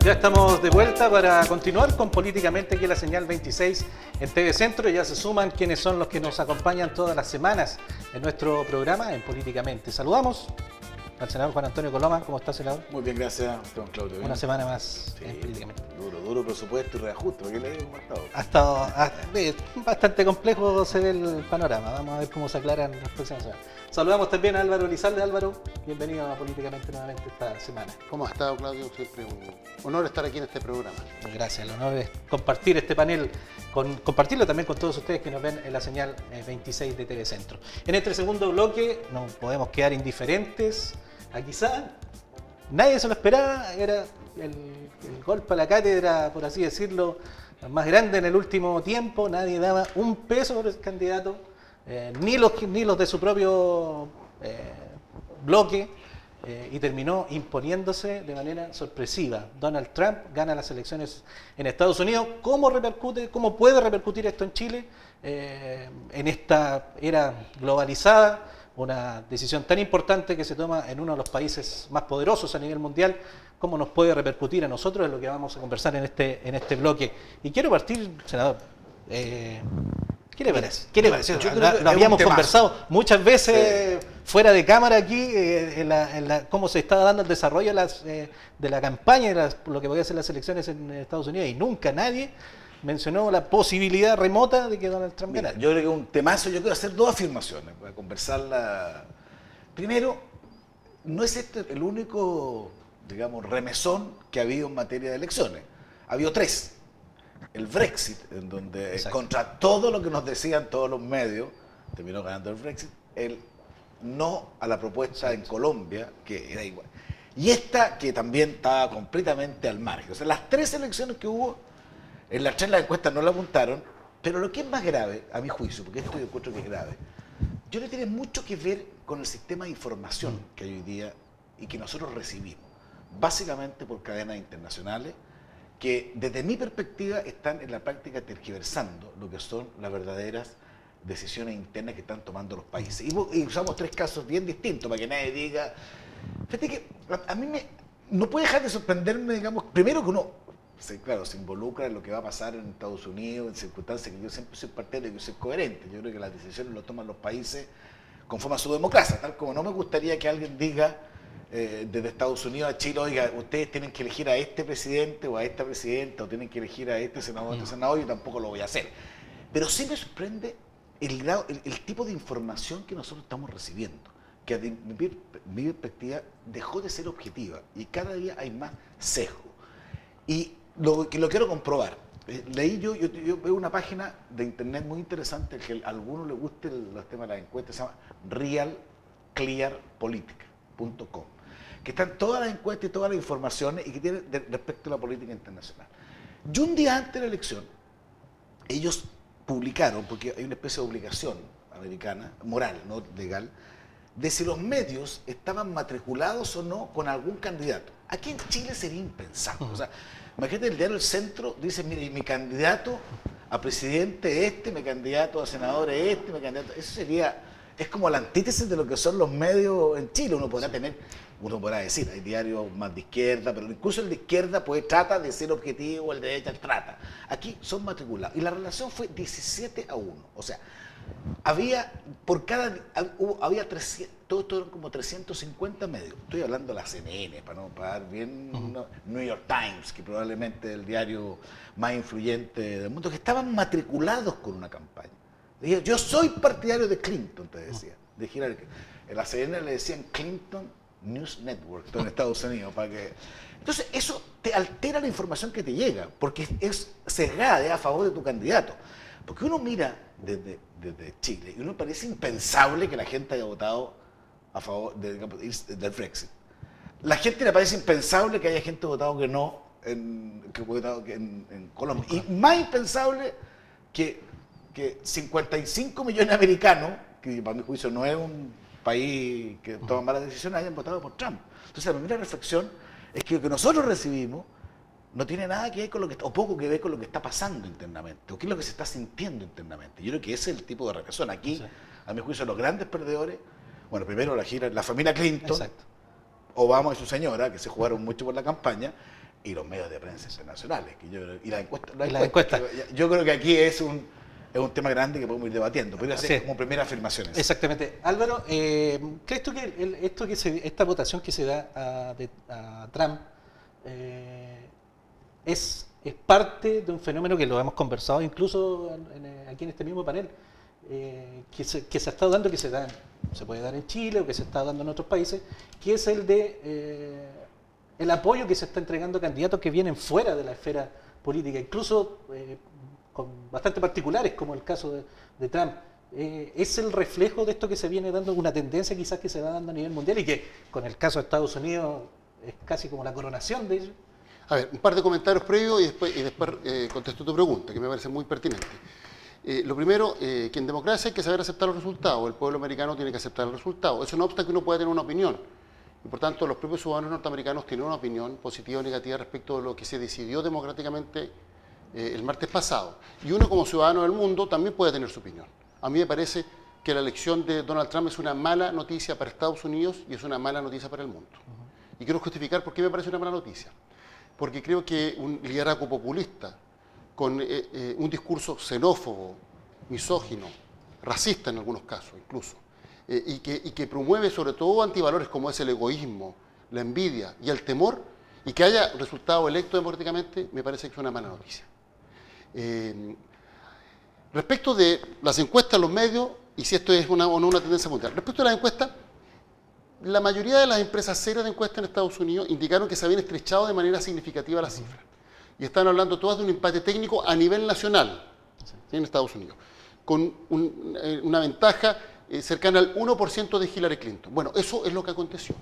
Ya estamos de vuelta para continuar con Políticamente aquí en la señal 26 en TV Centro. Ya se suman quienes son los que nos acompañan todas las semanas en nuestro programa en Políticamente. Saludamos al senador Juan Antonio Coloma. ¿Cómo está, senador? Muy bien, gracias, don Claudio. Una semana más sí, en Políticamente. Duro presupuesto y reajuste, porque le hemos estado. Ha estado bastante complejo, se ve el panorama. Vamos a ver cómo se aclaran las próximas semanas. Saludamos también a Álvaro Elizalde. Álvaro, bienvenido a Políticamente nuevamente esta semana. ¿Cómo ha estado, Claudio? Siempre un honor estar aquí en este programa. Gracias, el honor es compartir este panel, compartirlo también con todos ustedes que nos ven en la señal 26 de TV Centro. En este segundo bloque no podemos quedar indiferentes a quizá nadie se lo esperaba, era el golpe a la cátedra, por así decirlo, más grande en el último tiempo. Nadie daba un peso por el candidato, ni los de su propio bloque, y terminó imponiéndose de manera sorpresiva. Donald Trump gana las elecciones en Estados Unidos. ¿Cómo puede repercutir esto en Chile en esta era globalizada? Una decisión tan importante que se toma en uno de los países más poderosos a nivel mundial. ¿Cómo nos puede repercutir a nosotros? Es lo que vamos a conversar en este bloque. Y quiero partir, senador, ¿qué le parece? ¿Qué le parece? Lo habíamos conversado muchas veces fuera de cámara aquí, cómo se estaba dando el desarrollo de la campaña, lo que podía ser las elecciones en Estados Unidos, y nunca nadie mencionó la posibilidad remota de que Donald Trump ganara. Yo creo que es un temazo. Yo quiero hacer dos afirmaciones para conversarla. Primero, no es este el único, digamos, remesón que ha habido en materia de elecciones. Ha habido tres. El Brexit, en donde contra todo lo que nos decían todos los medios, terminó ganando el Brexit. El no a la propuesta en Colombia, que era igual. Y esta, que también estaba completamente al margen. O sea, las tres elecciones que hubo, en las tres las encuestas no la apuntaron, pero lo que es más grave, a mi juicio, porque esto yo encuentro que es grave, yo no tiene mucho que ver con el sistema de información que hay hoy día y que nosotros recibimos, básicamente por cadenas internacionales, que desde mi perspectiva están en la práctica tergiversando lo que son las verdaderas decisiones internas que están tomando los países. Y usamos tres casos bien distintos para que nadie diga. Fíjate que a mí no puede dejar de sorprenderme, digamos, primero que uno, claro, se involucra en lo que va a pasar en Estados Unidos, en circunstancias que yo siempre soy partidario de que soy coherente. Yo creo que las decisiones lo toman los países conforme a su democracia, tal como no me gustaría que alguien diga desde Estados Unidos a Chile, oiga, ustedes tienen que elegir a este presidente o a esta presidenta, o tienen que elegir a este senador o a este senador. Yo tampoco lo voy a hacer. Pero sí me sorprende el tipo de información que nosotros estamos recibiendo, que desde mi perspectiva dejó de ser objetiva y cada día hay más sesgo. Y lo quiero comprobar. Leí yo veo una página de internet muy interesante, que a algunos les guste los temas de las encuestas, se llama realclearpolitica.com, que están todas las encuestas y todas las informaciones y que tienen respecto a la política internacional. Y un día antes de la elección, ellos publicaron, porque hay una especie de obligación americana, moral, no legal, de si los medios estaban matriculados o no con algún candidato. Aquí en Chile sería impensable. O sea, imagínate, el diario El Centro dice, mire, mi candidato a presidente es este, mi candidato a senador es este, mi candidato... Eso es como la antítesis de lo que son los medios en Chile. Uno podrá decir, hay diarios más de izquierda, pero incluso el de izquierda trata de ser objetivo, el de derecha trata. Aquí son matriculados. Y la relación fue 17-1. O sea, había 300, todos eran como 350 medios. Estoy hablando de la CNN, para dar bien, New York Times, que probablemente es el diario más influyente del mundo, que estaban matriculados con una campaña. Yo soy partidario de Clinton, te decía, de Hillary. En la CNN le decían Clinton News Network en Estados Unidos. Entonces eso te altera la información que te llega, porque es sesgada a favor de tu candidato. Porque uno mira desde Chile y uno parece impensable que la gente haya votado a favor del Brexit. La gente le parece impensable que haya gente votado que no en Colombia. Y más impensable que 55 millones de americanos, que para mi juicio no es un país que toma malas decisiones, hayan votado por Trump. Entonces la primera reflexión es que lo que nosotros recibimos no tiene nada que ver con lo que, o poco que ver con lo que está pasando internamente, o qué es lo que se está sintiendo internamente. Yo creo que ese es el tipo de reflexión. Aquí, a mi juicio, los grandes perdedores, bueno, primero la familia Clinton, Obama y su señora, que se jugaron mucho por la campaña, y los medios de prensa internacionales. Que yo creo, y la encuesta. Yo creo que aquí es un tema grande que podemos ir debatiendo. Podría ser como primera afirmación. Exactamente. Álvaro, ¿crees tú que esta votación que se da a Trump es parte de un fenómeno que lo hemos conversado incluso aquí en este mismo panel, que se ha estado dando, se puede dar en Chile o que se está dando en otros países, que es el de el apoyo que se está entregando a candidatos que vienen fuera de la esfera política, incluso con bastante particulares, como el caso de Trump? ¿Es el reflejo de esto que se viene dando, una tendencia quizás que se va dando a nivel mundial y que con el caso de Estados Unidos es casi como la coronación de ellos? A ver, un par de comentarios previos y después contesto tu pregunta, que me parece muy pertinente. Lo primero, que en democracia hay que saber aceptar los resultados. El pueblo americano tiene que aceptar los resultados. Eso no obsta que uno pueda tener una opinión. Y por tanto, los propios ciudadanos norteamericanos tienen una opinión positiva o negativa respecto de lo que se decidió democráticamente el martes pasado. Y uno como ciudadano del mundo también puede tener su opinión. A mí me parece que la elección de Donald Trump es una mala noticia para Estados Unidos y es una mala noticia para el mundo. Y quiero justificar por qué me parece una mala noticia. Porque creo que un liderazgo populista con un discurso xenófobo, misógino, racista en algunos casos incluso, y que promueve sobre todo antivalores como es el egoísmo, la envidia y el temor, y que haya resultado electo democráticamente, me parece que es una mala noticia. Respecto de las encuestas, los medios, y si esto es o no una tendencia mundial, respecto a las encuestas, la mayoría de las empresas serias de encuestas en Estados Unidos indicaron que se habían estrechado de manera significativa las cifras. Y están hablando todas de un empate técnico a nivel nacional en Estados Unidos, con una ventaja cercana al 1% de Hillary Clinton. Bueno, eso es lo que aconteció.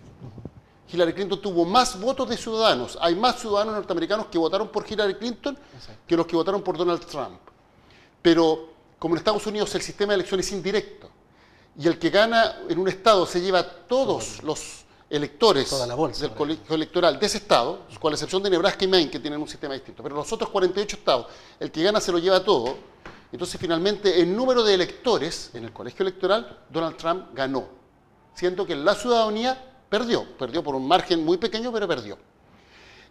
Hillary Clinton tuvo más votos de ciudadanos. Hay más ciudadanos norteamericanos que votaron por Hillary Clinton que los que votaron por Donald Trump. Pero como en Estados Unidos el sistema de elección es indirecto, y el que gana en un estado se lleva todos los electores del colegio electoral de ese estado, con la excepción de Nebraska y Maine, que tienen un sistema distinto, pero los otros 48 estados, el que gana se lo lleva todo. Entonces finalmente el número de electores en el colegio electoral, Donald Trump ganó, siendo que la ciudadanía perdió por un margen muy pequeño, pero perdió.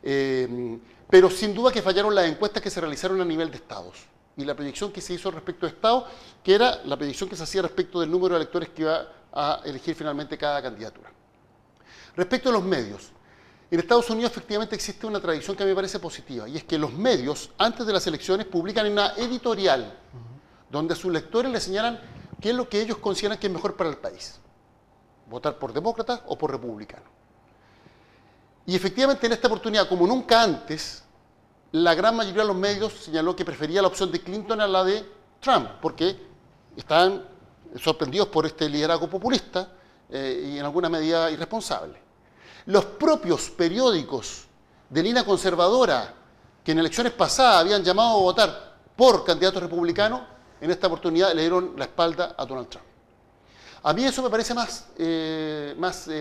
Pero sin duda que fallaron las encuestas que se realizaron a nivel de estados. Y la proyección que se hizo respecto a Estado, que era la proyección que se hacía respecto del número de electores que iba a elegir finalmente cada candidatura. Respecto a los medios, en Estados Unidos efectivamente existe una tradición que a mí me parece positiva, y es que los medios, antes de las elecciones, publican una editorial, donde a sus lectores les señalan qué es lo que ellos consideran que es mejor para el país. Votar por demócrata o por republicano. Y efectivamente en esta oportunidad, como nunca antes, la gran mayoría de los medios señaló que prefería la opción de Clinton a la de Trump, porque estaban sorprendidos por este liderazgo populista y en alguna medida irresponsable. Los propios periódicos de línea conservadora, que en elecciones pasadas habían llamado a votar por candidatos republicanos, en esta oportunidad le dieron la espalda a Donald Trump. A mí eso me parece más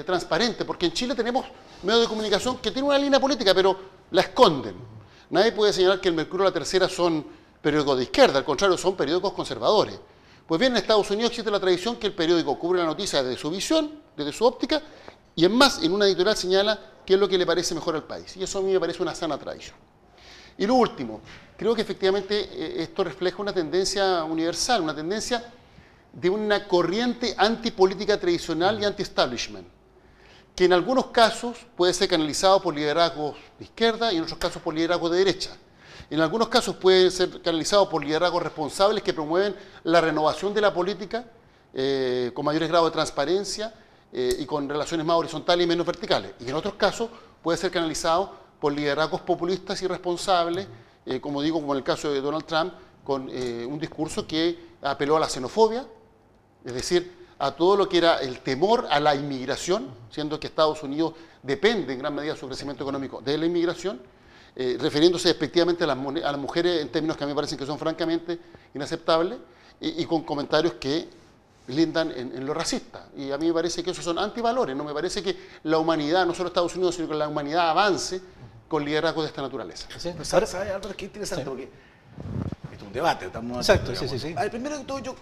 transparente, porque en Chile tenemos medios de comunicación que tienen una línea política, pero la esconden. Nadie puede señalar que el Mercurio y La Tercera son periódicos de izquierda, al contrario, son periódicos conservadores. Pues bien, en Estados Unidos existe la tradición que el periódico cubre la noticia desde su visión, desde su óptica, y en más, en una editorial señala qué es lo que le parece mejor al país. Y eso a mí me parece una sana tradición. Y lo último, creo que efectivamente esto refleja una tendencia universal, una tendencia de una corriente antipolítica tradicional y anti-establishment, que en algunos casos puede ser canalizado por liderazgos de izquierda y en otros casos por liderazgos de derecha. En algunos casos puede ser canalizado por liderazgos responsables que promueven la renovación de la política con mayores grados de transparencia y con relaciones más horizontales y menos verticales. Y en otros casos puede ser canalizado por liderazgos populistas y irresponsables, como digo, como en el caso de Donald Trump, con un discurso que apeló a la xenofobia, es decir, a todo lo que era el temor a la inmigración, siendo que Estados Unidos depende en gran medida de su crecimiento económico de la inmigración, refiriéndose efectivamente a las mujeres en términos que a mí me parecen que son francamente inaceptables, y con comentarios que lindan en lo racista. Y a mí me parece que esos son antivalores, no me parece que la humanidad, no solo Estados Unidos, sino que la humanidad avance con liderazgos de esta naturaleza. ¿Sí? ¿Sabes, Álvaro? Qué interesante, porque esto es un debate. Estamos exacto, sí. A ver, primero que todo, yo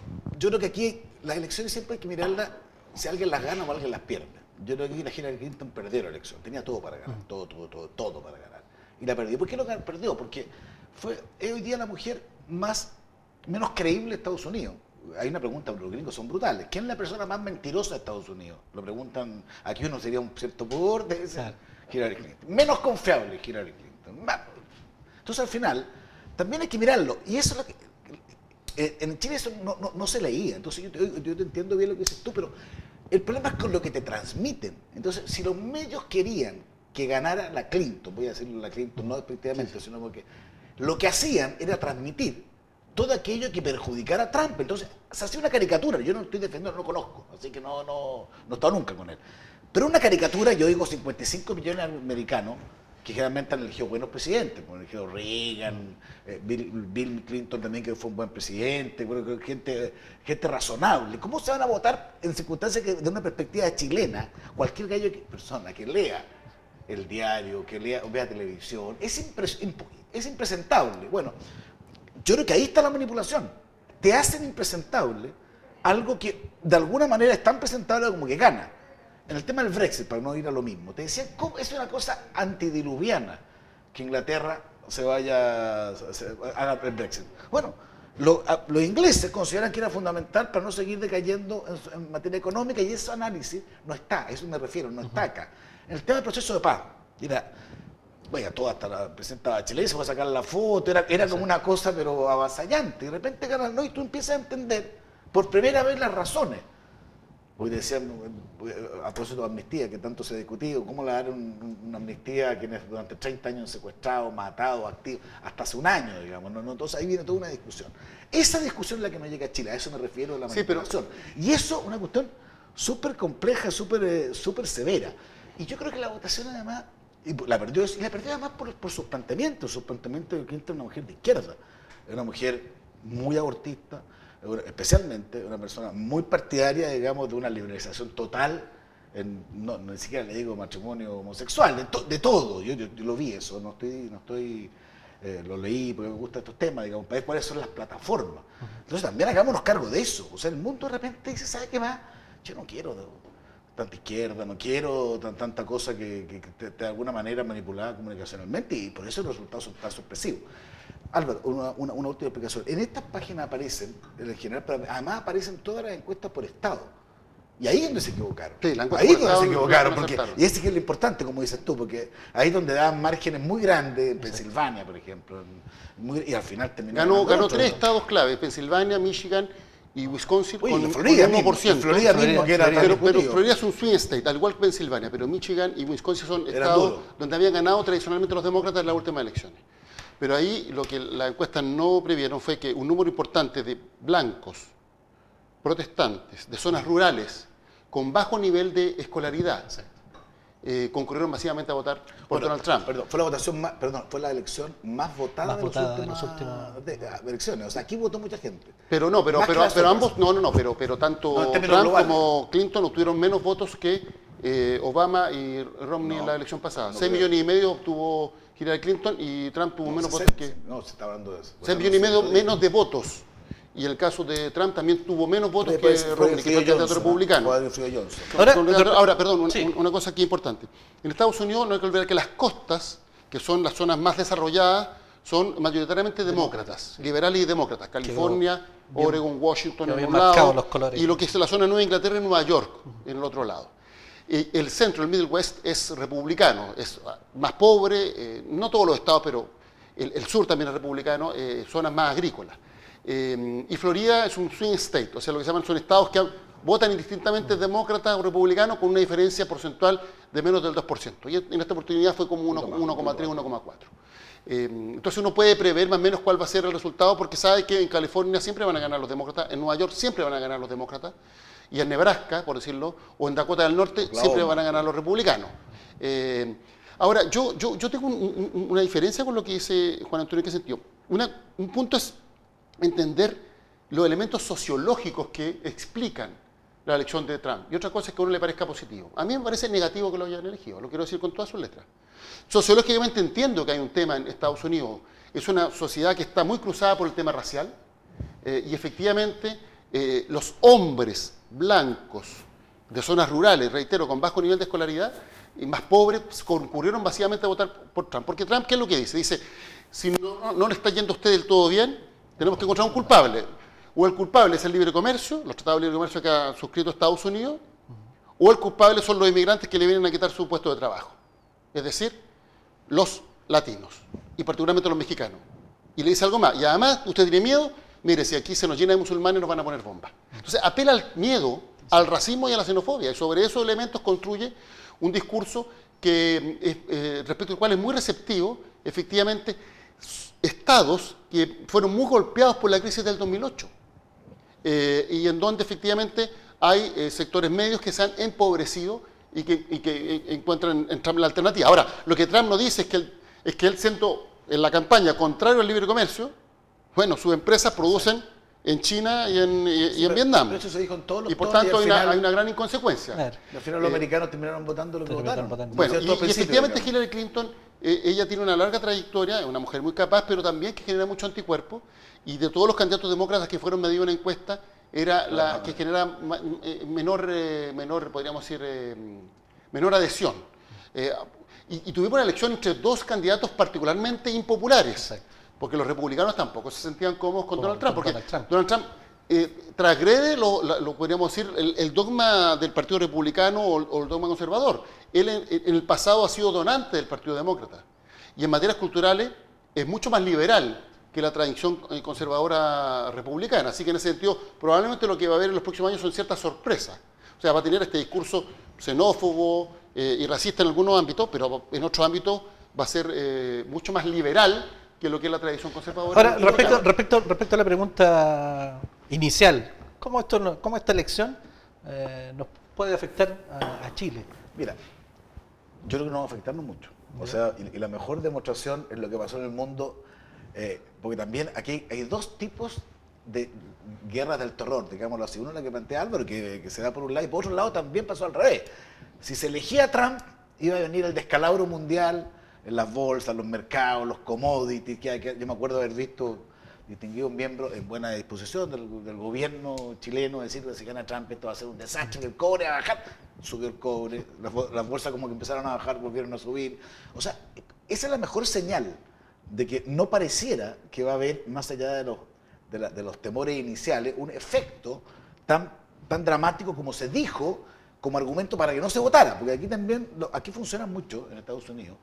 creo que aquí las elecciones siempre hay que mirarlas si alguien las gana o alguien las pierde. Yo creo que aquí la Hillary Clinton perdió la elección, tenía todo para ganar, todo para ganar. y la perdió. ¿Por qué lo perdió? Porque es hoy día la mujer menos creíble de Estados Unidos. Hay una pregunta, los gringos son brutales. ¿Quién es la persona más mentirosa de Estados Unidos? Lo preguntan, aquí uno sería un cierto pudor, debe ser Hillary Clinton. Menos confiable Hillary Clinton. Entonces al final, también hay que mirarlo. Y eso es lo que... En Chile eso no se leía. Entonces yo te entiendo bien lo que dices tú, pero el problema es con lo que te transmiten. Entonces, si los medios querían que ganara la Clinton, voy a decirlo la Clinton no despectivamente, sino porque lo que hacían era transmitir todo aquello que perjudicara a Trump. Entonces, se hacía una caricatura. Yo no estoy defendiendo, no lo conozco, así que no he estado nunca con él. Pero una caricatura, yo digo 55 millones de americanos que generalmente han elegido buenos presidentes, como han elegido Reagan, Bill Clinton también, que fue un buen presidente, bueno, gente razonable. ¿Cómo se van a votar en circunstancias que, de una perspectiva chilena, cualquier persona que lea el diario, que vea televisión, es impresentable? Bueno, yo creo que ahí está la manipulación. Te hacen impresentable algo que de alguna manera es tan presentable como que gana. En el tema del Brexit, para no ir a lo mismo, te decían cómo es una cosa antidiluviana que Inglaterra haga el Brexit. Bueno, los ingleses consideran que era fundamental para no seguir decayendo en materia económica, y ese análisis no está, a eso me refiero, no está acá. En el tema del proceso de paz, mira, vaya, toda hasta la presidenta Bachelet se fue a sacar la foto, era como una cosa pero avasallante, y de repente ganas, ¿no? Y tú empiezas a entender por primera vez las razones. Hoy decían, a propósito de amnistía, que tanto se ha discutido, ¿cómo le dar una amnistía a quienes durante 30 años han secuestrado, matado, activos, hasta hace un año, digamos? ¿No? Entonces ahí viene toda una discusión. Esa discusión es la que me llega a Chile, a eso me refiero a la manipulación. Y eso es una cuestión súper compleja, súper severa. Y yo creo que la votación además, la perdió además por sus planteamientos. Sus planteamientos de Clinton es una mujer de izquierda, es una mujer muy abortista, especialmente una persona muy partidaria, digamos, de una liberalización total, ni siquiera le digo matrimonio homosexual, de todo. Yo lo vi eso, lo leí porque me gustan estos temas, digamos, para ver cuáles son las plataformas. Entonces también hagámonos cargo de eso. O sea, el mundo de repente dice, ¿sabe qué más? Yo no quiero tanta izquierda, no quiero tanta cosa que de alguna manera manipulada comunicacionalmente, y por eso los resultados son tan sorpresivos. Álvaro, una última explicación. En estas páginas aparecen, en general, pero además aparecen todas las encuestas por estado. Y ahí es donde se equivocaron. Sí, ahí es donde se equivocaron. Y ese es lo importante, como dices tú, porque ahí es donde dan márgenes muy grandes, en Pensilvania, por ejemplo, y al final terminaron. Ganó 3 estados clave: Pensilvania, Michigan y Wisconsin. Oye, con Florida 1%. Florida mismo, que era pero Florida es un swing state, al igual que Pensilvania, pero Michigan y Wisconsin son estados donde habían ganado tradicionalmente los demócratas en las últimas elecciones. Pero ahí lo que las encuestas no previeron fue que un número importante de blancos, protestantes, de zonas rurales, con bajo nivel de escolaridad, concurrieron masivamente a votar por Donald Trump. Fue la elección más votada de las últimas elecciones. O sea, aquí votó mucha gente. Pero ambos, pero tanto Trump como Clinton obtuvieron menos votos que Obama y Romney en la elección pasada. 6,5 millones obtuvo Hillary Clinton y Trump tuvo menos votos que... No, se está hablando de eso. 6,5 millones menos de votos. Y el caso de Trump también tuvo menos votos que Romney, que fue el candidato republicano. Ahora, perdón, una cosa aquí importante. En Estados Unidos no hay que olvidar que las costas, que son las zonas más desarrolladas, son mayoritariamente demócratas, liberales y demócratas. California, Oregon, Washington en un lado, y lo que es la zona de Nueva Inglaterra y Nueva York en el otro lado. El centro, el Middle West, es republicano, es más pobre, no todos los estados, pero el sur también es republicano, zonas más agrícolas. Y Florida es un swing state, o sea, lo que se llaman son estados que votan indistintamente demócratas o republicanos con una diferencia porcentual de menos del 2%. Y en esta oportunidad fue como 1,3, 1,4. Entonces uno puede prever más o menos cuál va a ser el resultado, porque sabe que en California siempre van a ganar los demócratas, en Nueva York siempre van a ganar los demócratas, y en Nebraska, por decirlo, o en Dakota del Norte, siempre van a ganar los republicanos. Ahora, yo tengo una diferencia con lo que dice Juan Antonio. ¿En qué sentido? Un punto es entender los elementos sociológicos que explican la elección de Trump, y otra cosa es que a uno le parezca positivo. A mí me parece negativo que lo hayan elegido, lo quiero decir con todas sus letras. Sociológicamente entiendo que hay un tema en Estados Unidos, es una sociedad que está muy cruzada por el tema racial, y efectivamente los hombres blancos de zonas rurales, reitero, con bajo nivel de escolaridad, y más pobres concurrieron masivamente a votar por Trump. Porque Trump, ¿qué es lo que dice? Dice, si no le está yendo a usted del todo bien, tenemos que encontrar un culpable. O el culpable es el libre comercio, los tratados de libre comercio que ha suscrito Estados Unidos, o el culpable son los inmigrantes que le vienen a quitar su puesto de trabajo. Es decir, los latinos, y particularmente los mexicanos. Y le dice algo más. Y además, usted tiene miedo, mire, si aquí se nos llena de musulmanes nos van a poner bombas. Entonces, apela al miedo, al racismo y a la xenofobia. Y sobre esos elementos construye un discurso que, respecto al cual es muy receptivo, efectivamente, estados que fueron muy golpeados por la crisis del 2008. Y en donde efectivamente hay sectores medios que se han empobrecido y que encuentran en Trump la alternativa. Ahora, lo que Trump no dice es que él, siendo en la campaña contrario al libre comercio, bueno, sus empresas producen en China y en Vietnam. Eso se dijo en todos los y por tonos, tanto y hay una gran inconsecuencia. Claro. Al final los americanos terminaron votando lo que votaron. Bueno, Decía todo al y principio, efectivamente digamos. Hillary Clinton, ella tiene una larga trayectoria, es una mujer muy capaz, pero también que genera mucho anticuerpo, y de todos los candidatos demócratas que fueron medidos en la encuesta, era la que genera menor, podríamos decir, menor adhesión. Y tuvimos una elección entre dos candidatos particularmente impopulares. Exacto. Porque los republicanos tampoco se sentían cómodos con Donald Trump, con porque Donald Trump. transgrede lo podríamos decir, el dogma del Partido Republicano o el dogma conservador. Él en el pasado ha sido donante del Partido Demócrata y en materias culturales es mucho más liberal que la tradición conservadora republicana. Así que en ese sentido, probablemente lo que va a haber en los próximos años son ciertas sorpresas. O sea, va a tener este discurso xenófobo y racista en algunos ámbitos, pero en otros ámbitos va a ser mucho más liberal que lo que es la tradición conservadora. Ahora, respecto a la pregunta inicial, ¿cómo esta elección nos puede afectar a Chile? Mira, yo creo que no va a afectarnos mucho. O sea, y la mejor demostración es lo que pasó en el mundo, porque también aquí hay dos tipos de guerras del terror, digámoslo así. Uno es la que plantea Álvaro, que se da por un lado, y por otro lado también pasó al revés. Si se elegía a Trump, iba a venir el descalabro mundial en las bolsas, los mercados, los commodities, yo me acuerdo haber visto distinguido un miembro en buena disposición del gobierno chileno, decir que si gana Trump esto va a ser un desastre, que el cobre va a bajar, subió el cobre, las bolsas como que empezaron a bajar, volvieron a subir. O sea, esa es la mejor señal de que no pareciera que va a haber, más allá de los temores iniciales, un efecto tan dramático como se dijo, como argumento para que no se votara, porque aquí también, aquí funciona mucho en Estados Unidos,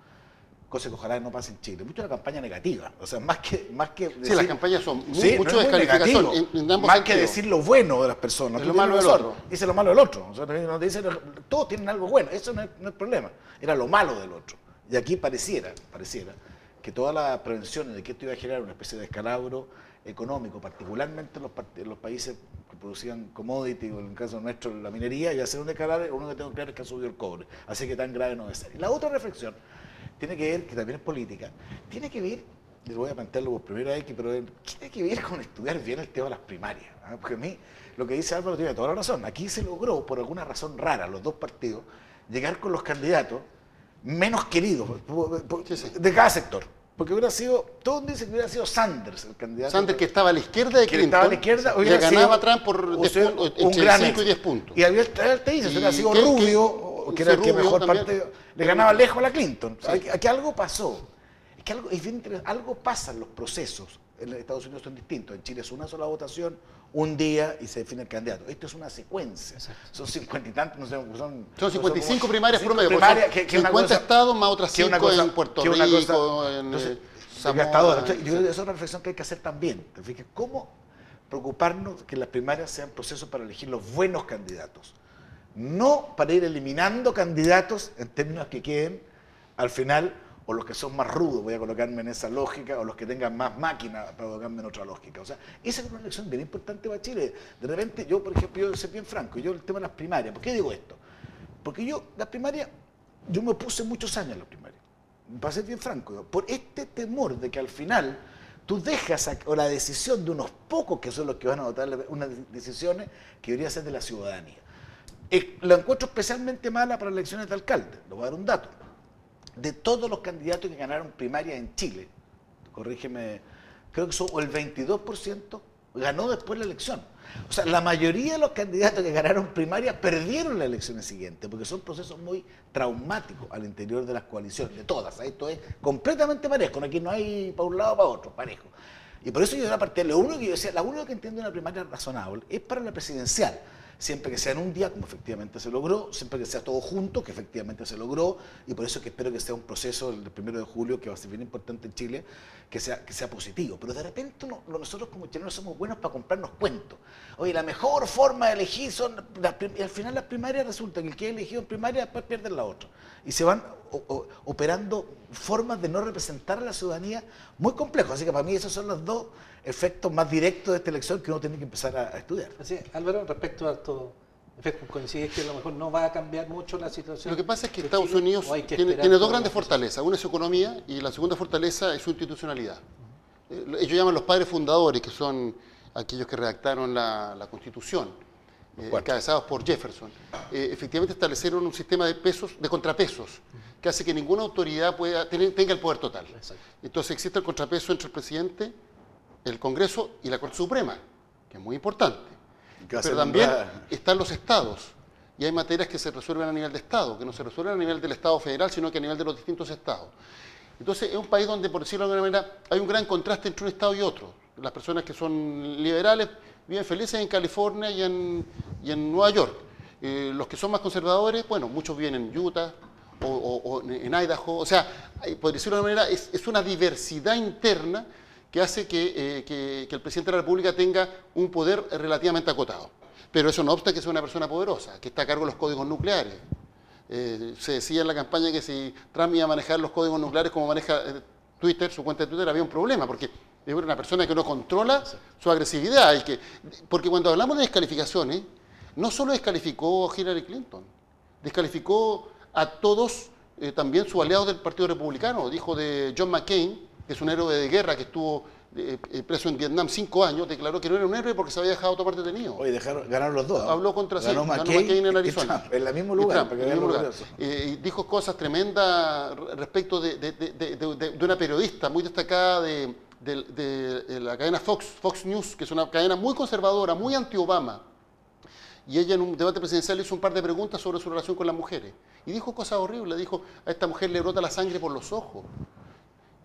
cosa que ojalá no pase en Chile, mucho la campaña negativa, o sea, más que decir, sí, las campañas son sí, mucho no es muy descalificación negativo, en ambos más sentidos. que decir lo bueno de las personas, Es lo malo del otro. dice lo malo del otro, o sea, no te dice, todos tienen algo bueno, eso no es problema, era lo malo del otro, y aquí pareciera que todas las prevenciones de que esto iba a generar una especie de descalabro económico, particularmente en los países que producían commodity, o en el caso nuestro la minería, iba a ser un descalabro, uno que tengo claro es que ha subido el cobre, así que tan grave no debe ser. Y la otra reflexión tiene que ver, que también es política, tiene que ver, y voy a plantearlo por primera vez, pero tiene que ver con estudiar bien el tema de las primarias, ¿eh? Porque a mí, lo que dice Álvaro tiene toda la razón, aquí se logró, por alguna razón rara, los dos partidos, llegar con los candidatos menos queridos de cada sector. Porque hubiera sido, todos dicen que hubiera sido Sanders el candidato. Sanders, que estaba a la izquierda de que Clinton, estaba a la izquierda, le ganaba a Trump por un 10 puntos, entre gran 5 y éxito. 10 puntos. Y había te dice, si hubiera sido que- Rubio, que era el que Rubio mejor también. parte, le ganaba lejos a la Clinton. Sí. Aquí algo pasó. Es que algo, es bien interesante, algo pasa en los procesos. En Estados Unidos son distintos. En Chile es una sola votación, un día y se define el candidato. Esto es una secuencia. Exacto. Son 50 y tantos, no sé, son 55 primarias promedio, porque primarias, son que una 50 cosa- estados más otras que una 5 cosa- en Puerto que una Rico, cosa- en entonces, Samoa. gastadora. Entonces, yo creo que esa es una reflexión que hay que hacer también. ¿Te fijas? ¿Cómo preocuparnos que las primarias sean procesos para elegir los buenos candidatos? No para ir eliminando candidatos en términos que queden al final, o los que son más rudos, voy a colocarme en esa lógica, o los que tengan más máquina para colocarme en otra lógica. O sea, esa es una elección bien importante para Chile. De repente, yo, por ejemplo, yo soy bien franco, yo el tema de las primarias, ¿por qué digo esto? Porque las primarias, yo me opuse muchos años a las primarias, para ser bien franco, por este temor de que al final tú dejas o la decisión de unos pocos que son los que van a votar unas decisiones que deberían ser de la ciudadanía. La encuentro especialmente mala para las elecciones de alcalde. Le voy a dar un dato. De todos los candidatos que ganaron primaria en Chile, corrígeme, creo que son o el 22% ganó después la elección. O sea, la mayoría de los candidatos que ganaron primarias perdieron las elecciones siguientes, porque son procesos muy traumáticos al interior de las coaliciones, de todas. Esto es completamente parejo, aquí no hay para un lado o para otro, parejo. Y por eso yo de la parte, lo único que yo decía, la única que entiendo una primaria razonable es para la presidencial. Siempre que sea en un día, como efectivamente se logró, siempre que sea todo junto, que efectivamente se logró, y por eso que espero que sea un proceso el 1 de julio, que va a ser bien importante en Chile, que sea positivo. Pero de repente nosotros como chilenos somos buenos para comprarnos cuentos. Oye, la mejor forma de elegir son, y al final las primarias resulta que el que ha elegido en primaria después pierde la otra. Y se van operando formas de no representar a la ciudadanía muy complejos. Así que para mí esos son los dos efectos más directos de esta elección que uno tiene que empezar a estudiar. Así, Álvaro, respecto a estos efectos, coincides que a lo mejor no va a cambiar mucho la situación. Lo que pasa es que Estados Unidos tiene dos grandes fortalezas. Una es su economía y la segunda fortaleza es su institucionalidad. Ellos llaman los padres fundadores, que son aquellos que redactaron la Constitución, encabezados por Jefferson. Efectivamente establecieron un sistema de contrapesos, que hace que ninguna autoridad tenga el poder total. Exacto. Entonces existe el contrapeso entre el presidente, el Congreso y la Corte Suprema, que es muy importante. Pero también están los estados, y hay materias que se resuelven a nivel de estado, que no se resuelven a nivel del Estado federal, sino que a nivel de los distintos estados. Entonces es un país donde, por decirlo de alguna manera, hay un gran contraste entre un estado y otro. Las personas que son liberales viven felices en California y en Nueva York. Los que son más conservadores, bueno, muchos viven en Utah o en Idaho. O sea, por decirlo de alguna manera, es una diversidad interna que hace que el presidente de la República tenga un poder relativamente acotado. Pero eso no obsta que sea una persona poderosa, que está a cargo de los códigos nucleares. Se decía en la campaña que si Trump iba a manejar los códigos nucleares como maneja Twitter, su cuenta de Twitter, había un problema, porque es una persona que no controla su agresividad. Porque cuando hablamos de descalificaciones, no solo descalificó a Hillary Clinton, descalificó a todos, también sus aliados del Partido Republicano. Dijo de John McCain, que es un héroe de guerra que estuvo preso en Vietnam 5 años, declaró que no era un héroe porque se había dejado tomar detenido. Oye, ganaron los dos. Habló contra ganó McCain en Arizona. En el mismo lugar. Y dijo cosas tremendas respecto de una periodista muy destacada de la cadena Fox News, que es una cadena muy conservadora, muy anti-Obama. Y ella en un debate presidencial hizo un par de preguntas sobre su relación con las mujeres. Y dijo cosas horribles. Dijo, a esta mujer le brota la sangre por los ojos.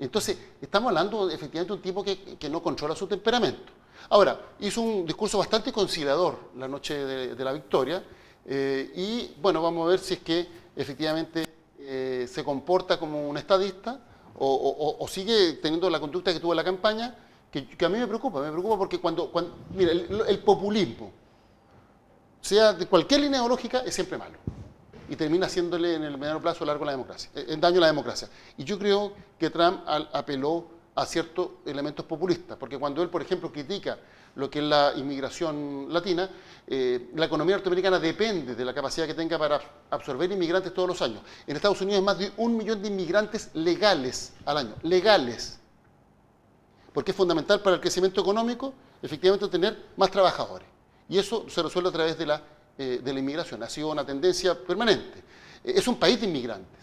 Entonces, estamos hablando efectivamente de un tipo que no controla su temperamento. Ahora, hizo un discurso bastante conciliador la noche de la victoria y, bueno, vamos a ver si es que efectivamente se comporta como un estadista o sigue teniendo la conducta que tuvo en la campaña, que a mí me preocupa porque mira, el populismo, sea de cualquier línea ideológica, es siempre malo. Y termina haciéndole en el mediano plazo largo daño a la democracia. Y yo creo que Trump apeló a ciertos elementos populistas, porque cuando él, por ejemplo, critica lo que es la inmigración latina, la economía norteamericana depende de la capacidad que tenga para absorber inmigrantes todos los años. En Estados Unidos hay más de 1 millón de inmigrantes legales al año, legales, porque es fundamental para el crecimiento económico, efectivamente, tener más trabajadores. Y eso se resuelve a través de la inmigración. Ha sido una tendencia permanente. Es un país de inmigrantes.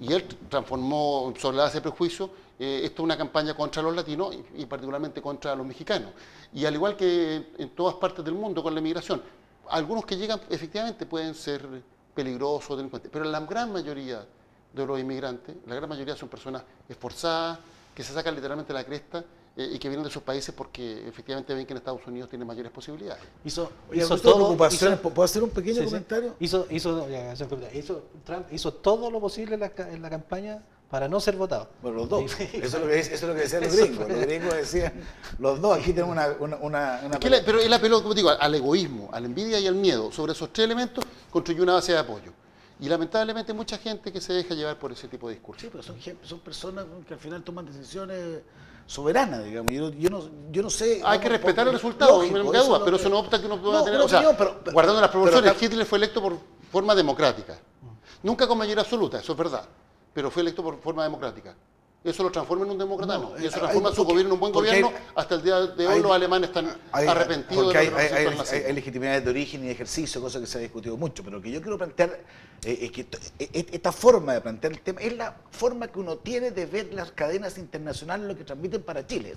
Y él transformó, sobre la base de prejuicio, esto es una campaña contra los latinos y particularmente contra los mexicanos. Y al igual que en todas partes del mundo con la inmigración, algunos que llegan efectivamente pueden ser peligrosos, delincuentes, pero la gran mayoría de los inmigrantes, la gran mayoría son personas esforzadas, que se sacan literalmente la cresta y que vienen de sus países porque efectivamente ven que en Estados Unidos tienen mayores posibilidades. ¿Puedo hacer un pequeño comentario? Trump hizo todo lo posible en la campaña para no ser votado. Bueno, los dos. Eso es lo que decían los gringos. Los gringos decían, los dos, aquí tenemos una pero él apeló, como digo, al egoísmo, a la envidia y al miedo. Sobre esos 3 elementos construyó una base de apoyo. Y lamentablemente mucha gente que se deja llevar por ese tipo de discursos. Sí, pero son personas que al final toman decisiones soberanas, digamos. Yo no sé. Hay que respetar el resultado, no me queda duda, pero eso no opta que uno pueda tener. O sea, guardando las proporciones, Hitler fue electo por forma democrática. Nunca con mayoría absoluta, eso es verdad, pero fue electo por forma democrática. Eso lo transforma en un demócrata, no. Y eso transforma su gobierno en un buen gobierno. Hasta el día de hoy los alemanes están arrepentidos. Porque hay legitimidades de origen y de ejercicio, cosa que se ha discutido mucho. Pero lo que yo quiero plantear es que esta forma de plantear el tema es la forma que uno tiene de ver las cadenas internacionales lo que transmiten para Chile.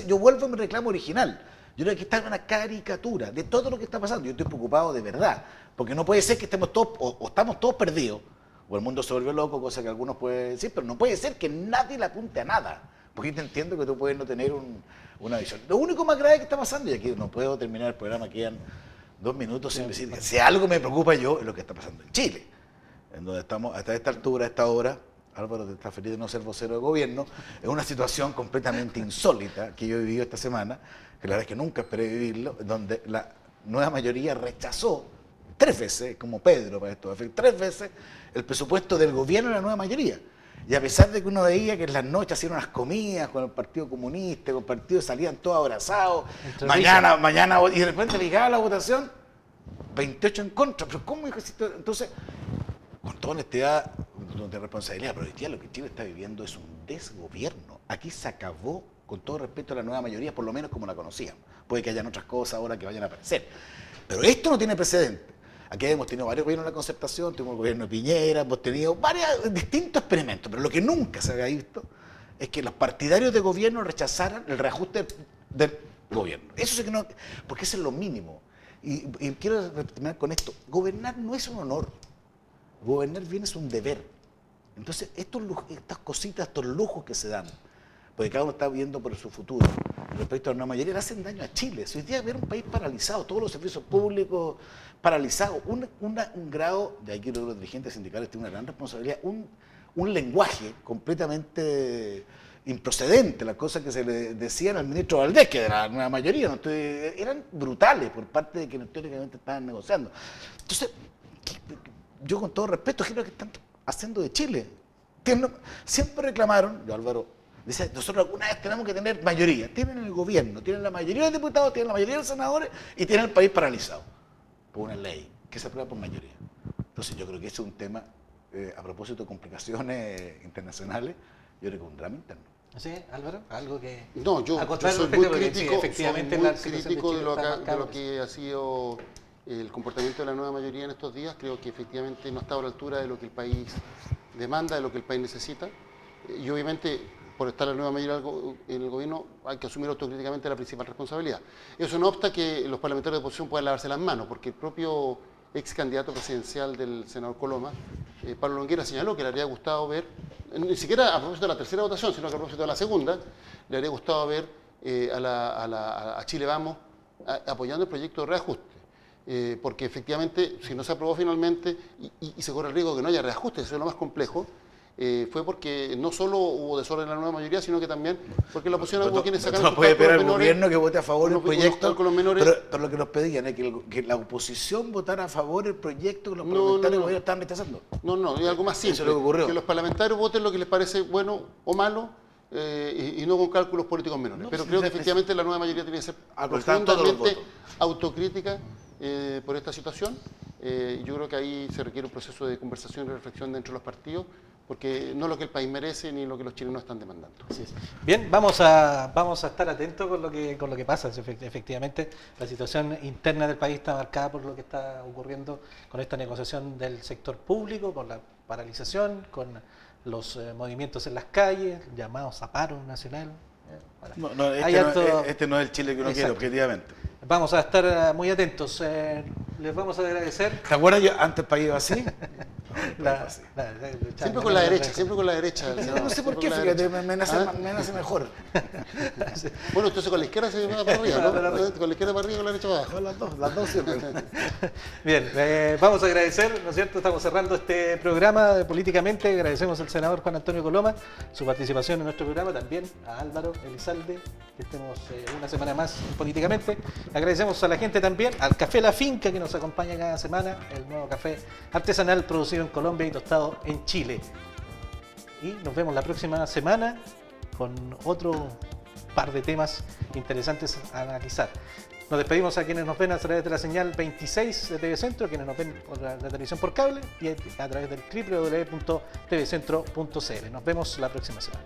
Yo vuelvo a mi reclamo original. Yo creo que está una caricatura de todo lo que está pasando. Yo estoy preocupado de verdad, porque no puede ser que estemos todos, o estamos todos perdidos, o el mundo se volvió loco, cosa que algunos pueden decir, pero no puede ser que nadie le apunte a nada. Porque yo te entiendo que tú puedes no tener una visión. Lo único más grave que está pasando, y aquí no puedo terminar el programa, quedan 2 minutos sin decir, si algo me preocupa yo, es lo que está pasando en Chile, en donde estamos hasta esta altura, a esta hora. Álvaro, te está feliz de no ser vocero de gobierno, es una situación completamente insólita que yo he vivido esta semana, que la verdad es que nunca esperé vivirlo, donde la nueva mayoría rechazó 3 veces, como Pedro para esto, 3 veces el presupuesto del gobierno de la nueva mayoría. Y a pesar de que uno veía que en las noches hacían unas comidas con el Partido Comunista, con el partido salían todos abrazados, mañana, y de repente llegaba la votación, 28 en contra, pero ¿cómo? Entonces, con toda honestidad, de responsabilidad, pero hoy día lo que Chile está viviendo es un desgobierno. Aquí se acabó, con todo respeto a la nueva mayoría, por lo menos como la conocíamos. Puede que hayan otras cosas ahora que vayan a aparecer. Pero esto no tiene precedente. Aquí hemos tenido varios gobiernos de la Concertación, tuvimos el gobierno de Piñera, hemos tenido varios distintos experimentos, pero lo que nunca se había visto es que los partidarios de gobierno rechazaran el reajuste del gobierno. Eso sí que no, porque eso es lo mínimo. Y quiero terminar con esto. Gobernar no es un honor. Gobernar bien es un deber. Entonces, estas cositas, estos lujos que se dan, porque cada uno está viendo por su futuro, respecto a una mayoría, le hacen daño a Chile. Si hoy día ver un país paralizado, todos los servicios públicos paralizados, un grado, de aquí los dirigentes sindicales tienen una gran responsabilidad, un lenguaje completamente improcedente, las cosas que se le decían al ministro Valdés, que de la nueva mayoría, eran brutales por parte de quienes teóricamente estaban negociando. Entonces, yo con todo respeto, ¿qué es lo que están haciendo de Chile? Siempre reclamaron, yo Álvaro, dice, nosotros alguna vez tenemos que tener mayoría. Tienen el gobierno, tienen la mayoría de diputados, tienen la mayoría de los senadores y tienen el país paralizado por una ley que se aprueba por mayoría. Entonces yo creo que ese es un tema, a propósito de complicaciones internacionales, yo creo que es un drama interno. ¿Sí, Álvaro? Algo que... No, yo soy muy crítico, de lo que ha sido el comportamiento de la nueva mayoría en estos días. Creo que efectivamente no está a la altura de lo que el país demanda, de lo que el país necesita. Y obviamente, por estar la nueva mayoría en el gobierno, hay que asumir autocríticamente la principal responsabilidad. Eso no obsta que los parlamentarios de oposición puedan lavarse las manos, porque el propio ex candidato presidencial del senador Coloma, Pablo Longueira, señaló que le habría gustado ver, ni siquiera a propósito de la tercera votación, sino que a propósito de la segunda, le habría gustado ver a Chile Vamos apoyando el proyecto de reajuste. Porque efectivamente, si no se aprobó finalmente y se corre el riesgo de que no haya reajuste, eso es lo más complejo, fue porque no solo hubo desorden en la nueva mayoría, sino que también porque la oposición hubo quienes sacaron... No puede esperar el gobierno que vote a favor del proyecto, menores, pero lo que nos pedían es que la oposición votara a favor del proyecto que los parlamentarios del gobierno estaban rechazando. No, es algo más simple. Eso es lo que ocurrió. Que los parlamentarios voten lo que les parece bueno o malo, y no con cálculos políticos menores. Pero creo que efectivamente la nueva mayoría tiene que ser profundamente autocrítica por esta situación. Yo creo que ahí se requiere un proceso de conversación y reflexión dentro de los partidos, porque no es lo que el país merece ni lo que los chilenos están demandando. Así es. Bien, vamos a estar atentos con lo que pasa. Efectivamente, la situación interna del país está marcada por lo que está ocurriendo con esta negociación del sector público, con la paralización, con los movimientos en las calles, llamados a paro nacional. Este no es el Chile que uno quiere, objetivamente. Vamos a estar muy atentos. Les vamos a agradecer. ¿Te acuerdas antes el país iba así? Siempre con la derecha. No sé por qué, fíjate, me nace mejor. Bueno, entonces con la izquierda se va para arriba, ¿no? Con la izquierda para arriba y con la derecha para abajo. Las dos siempre. Bien, vamos a agradecer, ¿no es cierto? Estamos cerrando este programa políticamente. Agradecemos al senador Juan Antonio Coloma su participación en nuestro programa, también a Álvaro Elizalde, que estemos una semana más políticamente. Agradecemos a la gente también, al Café La Finca, que nos acompaña cada semana, el nuevo café artesanal producido en Colombia y tostado en Chile. Y nos vemos la próxima semana con otro par de temas interesantes a analizar. Nos despedimos a quienes nos ven a través de la señal 26 de TV Centro, quienes nos ven por la televisión por cable y a través del www.tvcentro.cl. Nos vemos la próxima semana.